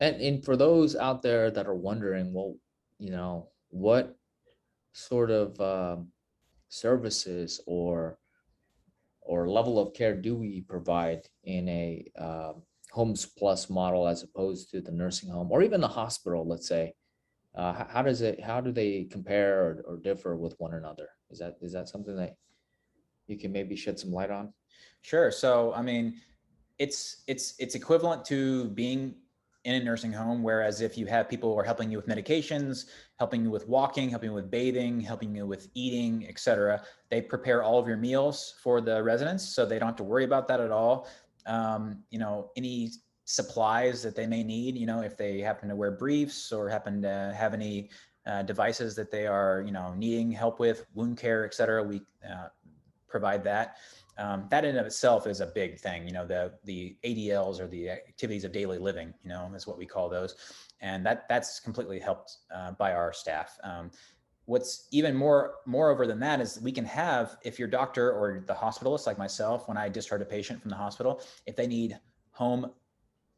And for those out there that are wondering, well, what sort of services or level of care do we provide in a Homes Plus model as opposed to the nursing home or even the hospital, let's say? How do they compare or differ with one another? Is that something that you can maybe shed some light on? Sure. So, I mean, it's equivalent to being in a nursing home, whereas if you have people who are helping you with medications, helping you with walking, helping you with bathing, helping you with eating, etc., they prepare all of your meals for the residents, so they don't have to worry about that at all. Any supplies that they may need, if they happen to wear briefs or happen to have any devices that they are, needing help with, wound care, etc., we provide that. That in and of itself is a big thing. The ADLs, or the activities of daily living, is what we call those, and that's completely helped by our staff. What's even moreover than that is we can have, if your doctor or the hospitalist, like myself, when I discharge a patient from the hospital, if they need home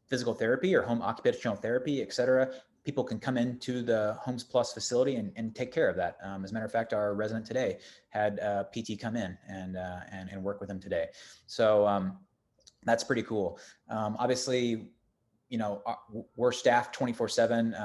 physical therapy or home occupational therapy, et cetera, people can come into the Homes Plus facility and take care of that. As a matter of fact, our resident today had PT come in and work with him today. So that's pretty cool. Obviously, we're staffed 24/7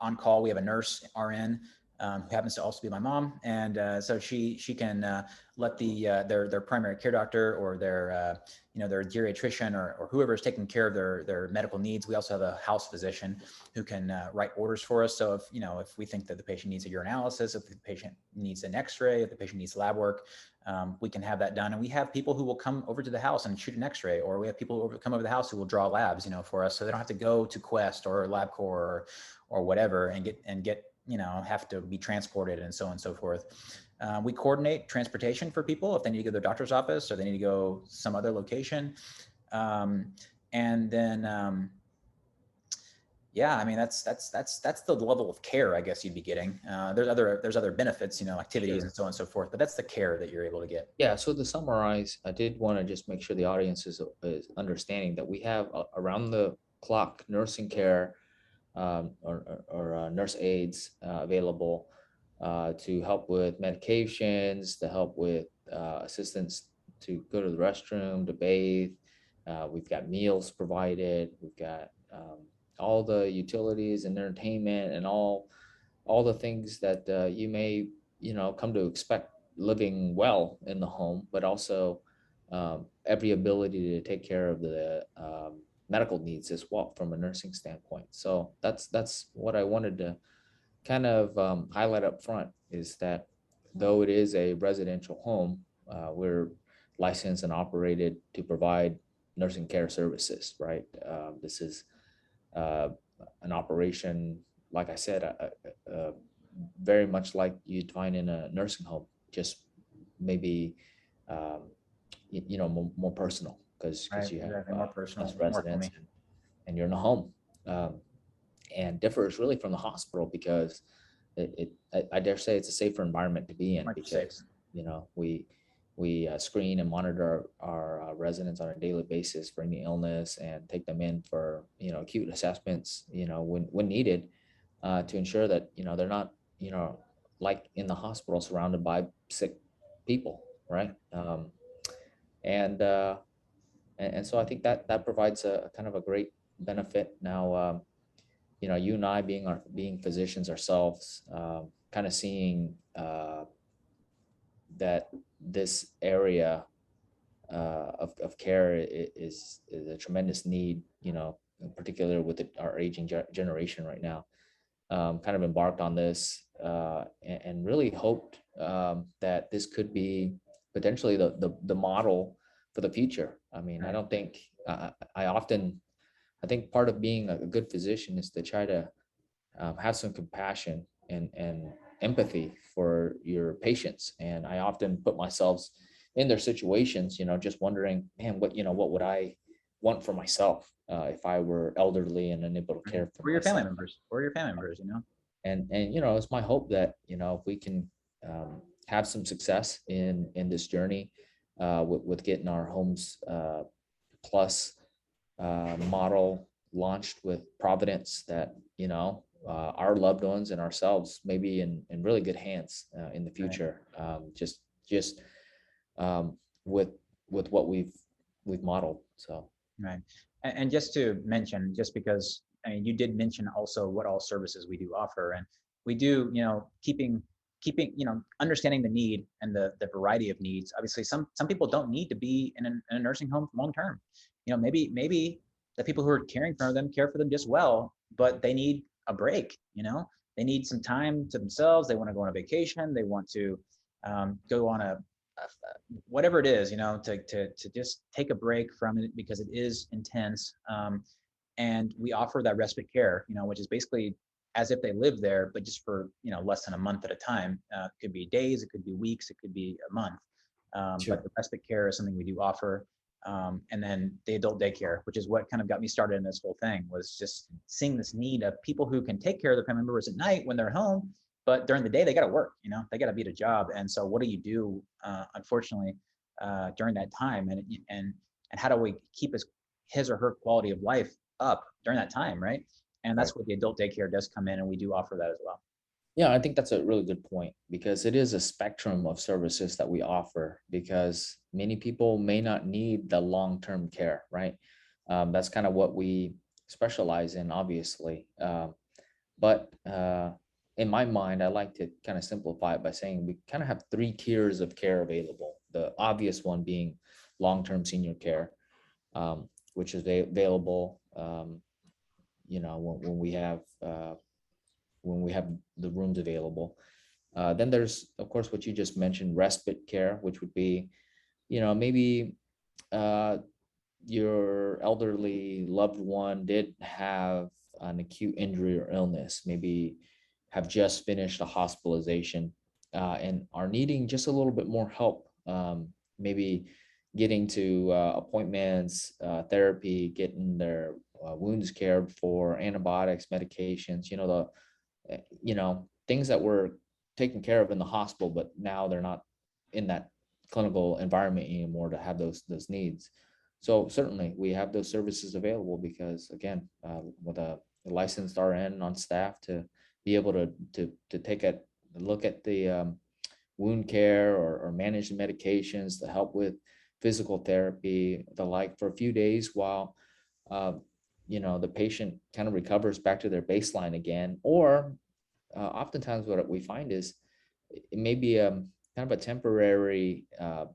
on call. We have a nurse RN who happens to also be my mom, and so she can let their primary care doctor or their geriatrician or whoever is taking care of their medical needs. We also have a house physician who can write orders for us. So if we think that the patient needs a urinalysis, if the patient needs an X-ray, if the patient needs lab work, we can have that done. And we have people who will come over to the house and shoot an X-ray, or we have people who come over to the house who will draw labs, for us, so they don't have to go to Quest or LabCorp or whatever and get have to be transported and so on and so forth. We coordinate transportation for people if they need to go to their doctor's office or they need to go some other location. And then, yeah, I mean, that's the level of care I guess you'd be getting. There's other benefits, activities Sure. and so on and so forth, but that's the care that you're able to get. Yeah, so to summarize, I did want to just make sure the audience is understanding that we have around the clock nursing care, or nurse aides available to help with medications, to help with assistance to go to the restroom, to bathe. We've got meals provided. We've got all the utilities and entertainment and all the things that you may come to expect living well in the home, but also every ability to take care of the medical needs as well from a nursing standpoint. So that's what I wanted to kind of highlight up front, is that though it is a residential home, we're licensed and operated to provide nursing care services, right? This is uh, an operation, like I said, very much like you'd find in a nursing home, just maybe more personal, because Right. you have Exactly. More personal, less more residents, homey. and you're in a home, um, and differs really from the hospital because I dare say it's a safer environment to be in, Much safer. because we screen and monitor our residents on a daily basis for any illness and take them in for acute assessments when needed, to ensure that they're not like in the hospital surrounded by sick people, right? And and so I think that provides a kind of a great benefit. Now, you and I being physicians ourselves, kind of seeing that this area of care is a tremendous need, in particular with our aging generation right now. Kind of embarked on this, and really hoped that this could be potentially the model for the future. I mean, I Right. don't think I think part of being a good physician is to try to have some compassion and empathy for your patients. And I often put myself in their situations, just wondering, man, what would I want for myself if I were elderly and unable to Right. care for Or your family myself. members, or your family members, And it's my hope that if we can have some success in this journey, with getting our Homes Plus model launched with Providence that, our loved ones and ourselves may be in really good hands in the Right. future. Just um, with what we've modeled. So Right. And just to mention, just because I mean, you did mention also what all services we do offer, and we do, keeping, understanding the need and the variety of needs. Obviously, some people don't need to be in a nursing home long term. Maybe the people who are caring for them care for them just well, but they need a break. They need some time to themselves. They want to go on a vacation. They want to go on a whatever it is, to just take a break from it because it is intense. And we offer that respite care, which is basically as if they live there, but just for, less than a month at a time. It could be days, it could be weeks, it could be a month. But sure. the respite care is something we do offer. And then the adult daycare, which is what kind of got me started in this whole thing, was just seeing this need of people who can take care of their family members at night when they're home, but during the day they got to work, they got to be at a job. And so what do you do, unfortunately, during that time? And how do we keep his or her quality of life up during that time, right? And Right. that's where the adult daycare does come in, and we do offer that as well. Yeah, I think that's a really good point because it is a spectrum of services that we offer because many people may not need the long-term care, right? That's kind of what we specialize in, obviously. But in my mind, I like to kind of simplify it by saying we kind of have three tiers of care available. The obvious one being long-term senior care, which is available, when we have the rooms available. Then there's, of course, what you just mentioned, respite care, which would be, maybe uh, your elderly loved one did have an acute injury or illness, maybe have just finished a hospitalization and are needing just a little bit more help, maybe getting to appointments, therapy, getting their wounds cared for, antibiotics, medications, things that were taken care of in the hospital, but now they're not in that clinical environment anymore to have those needs. So certainly we have those services available because again, with a licensed RN on staff to be able to take a look at the wound care or manage the medications to help with physical therapy, the like for a few days while uh, the patient kind of recovers back to their baseline again. Or oftentimes what we find is it may be kind of a temporary uh,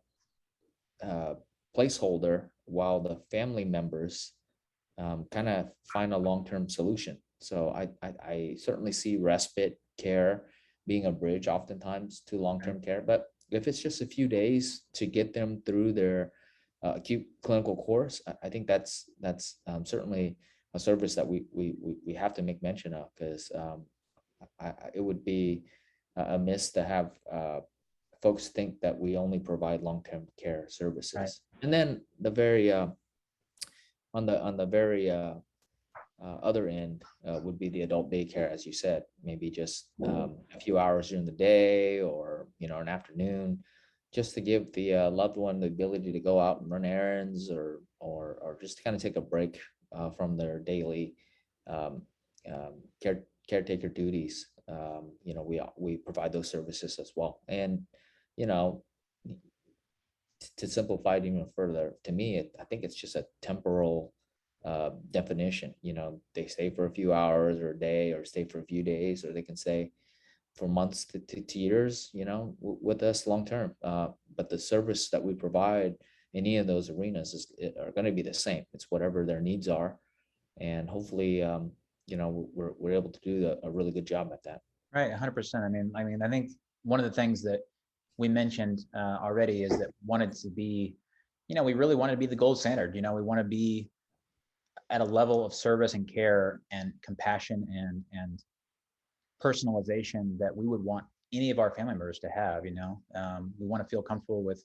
placeholder while the family members kind of find a long-term solution. So I certainly see respite care being a bridge oftentimes to Right. long-term care. But if it's just a few days to get them through their acute clinical course, I think that's certainly a service that we have to make mention of because it would be amiss to have folks think that we only provide long-term care Right. services. And then the very on the very other end would be the adult daycare, as you said, maybe just a few hours during the day or an afternoon, just to give the loved one the ability to go out and run errands or just kind of take a break from their daily um, caretaker duties. We provide those services as well, and you know to simplify it even further, to me, I think it's just a temporal definition. They stay for a few hours or a day, or stay for a few days, or they can stay for months to years, with us long term. But the service that we provide in any of those arenas are going to be the same. It's whatever their needs are, and hopefully, we're able to do a really good job at that. Right. 100%. I think one of the things that we mentioned already is that wanted to be, we really wanted to be the gold standard. We want to be at a level of service and care and compassion and personalization that we would want any of our family members to have. We want to feel comfortable with,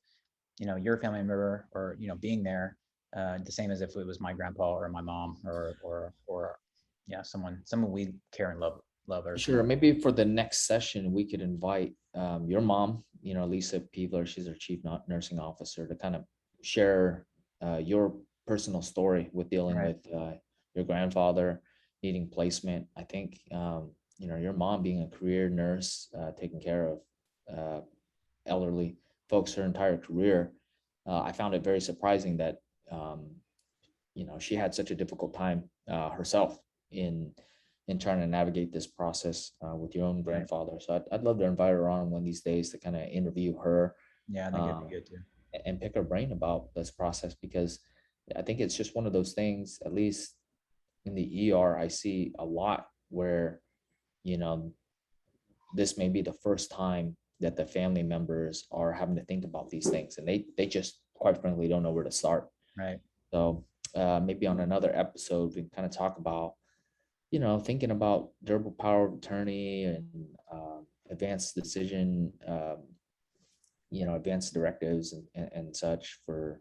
your family member or, being there, the same as if it was my grandpa or my mom or yeah, someone we care and love or Sure. something. Maybe for the next session, we could invite your mom, Lisa Peevler, she's our chief nursing officer, to kind of share your personal story with dealing Right. with your grandfather needing placement. I think, your mom being a career nurse, taking care of uh, elderly folks her entire career, I found it very surprising that, um, she had such a difficult time herself in trying to navigate this process with your own Right. grandfather. So I'd love to invite her on one of these days to kind of interview her, Yeah, I think it'd be um, good too. and pick her brain about this process, because I think it's just one of those things, at least in the ER, I see a lot where, you know, this may be the first time that the family members are having to think about these things, and they just quite frankly don't know where to start. Right. So maybe on another episode we can kind of talk about, thinking about durable power of attorney and advanced decision, advanced directives and such for,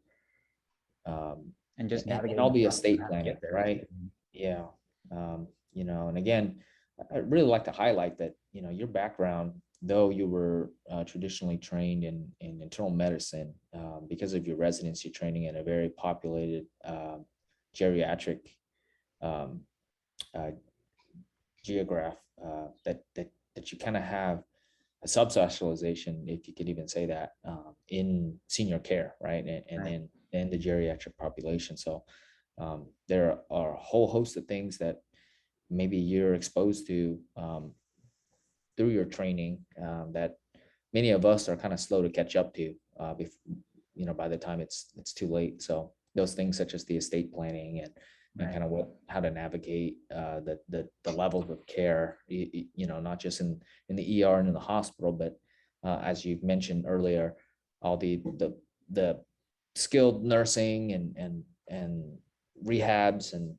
And just and navigating all the the process of estate how to planning, get there too. right? Yeah. And again, I'd really like to highlight that, your background, though you were traditionally trained in internal medicine, because of your residency training in a very populated geriatric um, uh, geograph, that you kind of have a subspecialization, if you could even say that, in senior care, right? And Right. then in the geriatric population. So there are a whole host of things that maybe you're exposed to through your training, that many of us are kind of slow to catch up to, by the time it's too late. So those things such as the estate planning and Right. kind of how to navigate the levels of care, not just in the ER and in the hospital, but as you mentioned earlier, all the skilled nursing and rehabs and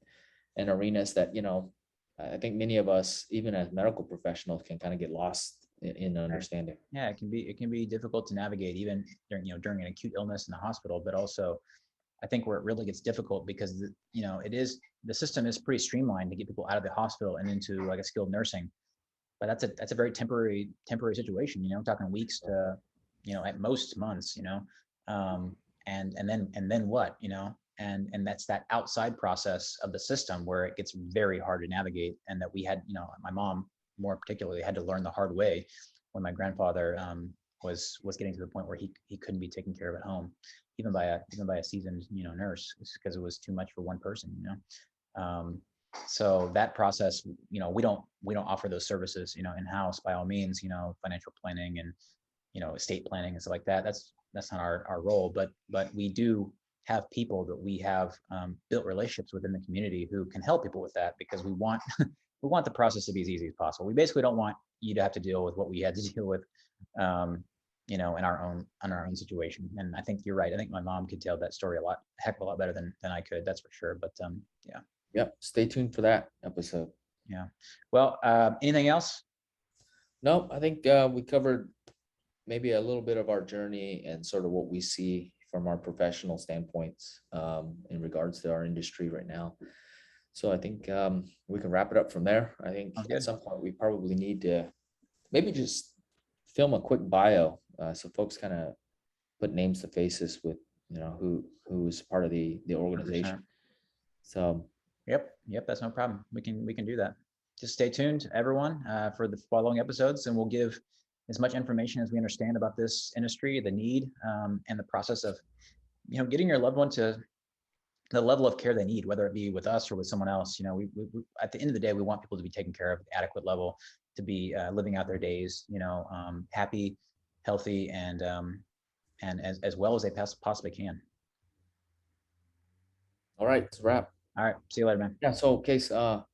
arenas that, I think many of us, even as medical professionals, can kind of get lost in Right. understanding. Yeah, it can be difficult to navigate even during an acute illness in the hospital, but also I think where it really gets difficult because the system is pretty streamlined to get people out of the hospital and into like a skilled nursing, but that's a very temporary situation. We're talking weeks to at most months. Um, and then what? And that's that outside process of the system where it gets very hard to navigate, and that we had my mom more particularly had to learn the hard way when my grandfather was getting to the point where he couldn't be taken care of at home, even by a seasoned nurse, because it was too much for one person. So that process, we don't offer those services in house by all means. Financial planning and estate planning and stuff like that. That's not our role, but we do have people that we have built relationships within the community who can help people with that, because we want we want the process to be as easy as possible. We basically don't want you to have to deal with what we had to deal with, in our own situation. And I think you're right. I think my mom could tell that story a heck of a lot better than I could. That's for sure. But yeah, Yep. Stay tuned for that episode. yeah. Well, anything else? No, I think we covered maybe a little bit of our journey and sort of what we see from our professional standpoints, in regards to our industry right now. So I think we can wrap it up from there. I think Sounds at good. some point we probably need to maybe just film a quick bio, so folks kind of put names to faces with, who's part of the organization. 100%. So Yep. That's no problem. We can do that. Just stay tuned, everyone, for the following episodes, and we'll give as much information as we understand about this industry, the need, and the process of getting your loved one to the level of care they need, whether it be with us or with someone else. We at the end of the day, we want people to be taken care of at adequate level, to be living out their days, happy, healthy, and as well as they possibly can. all right, it's a wrap. All right. See you later, man. Yeah. So Case, have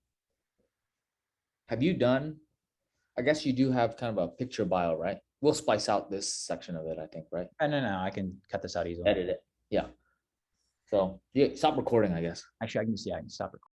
you done, I guess you do have kind of a picture bio, right? We'll splice out this section of it, I think, right? No. I can cut this out easily. Edit it. Yeah. So yeah, stop recording, I guess. Actually, I can stop recording.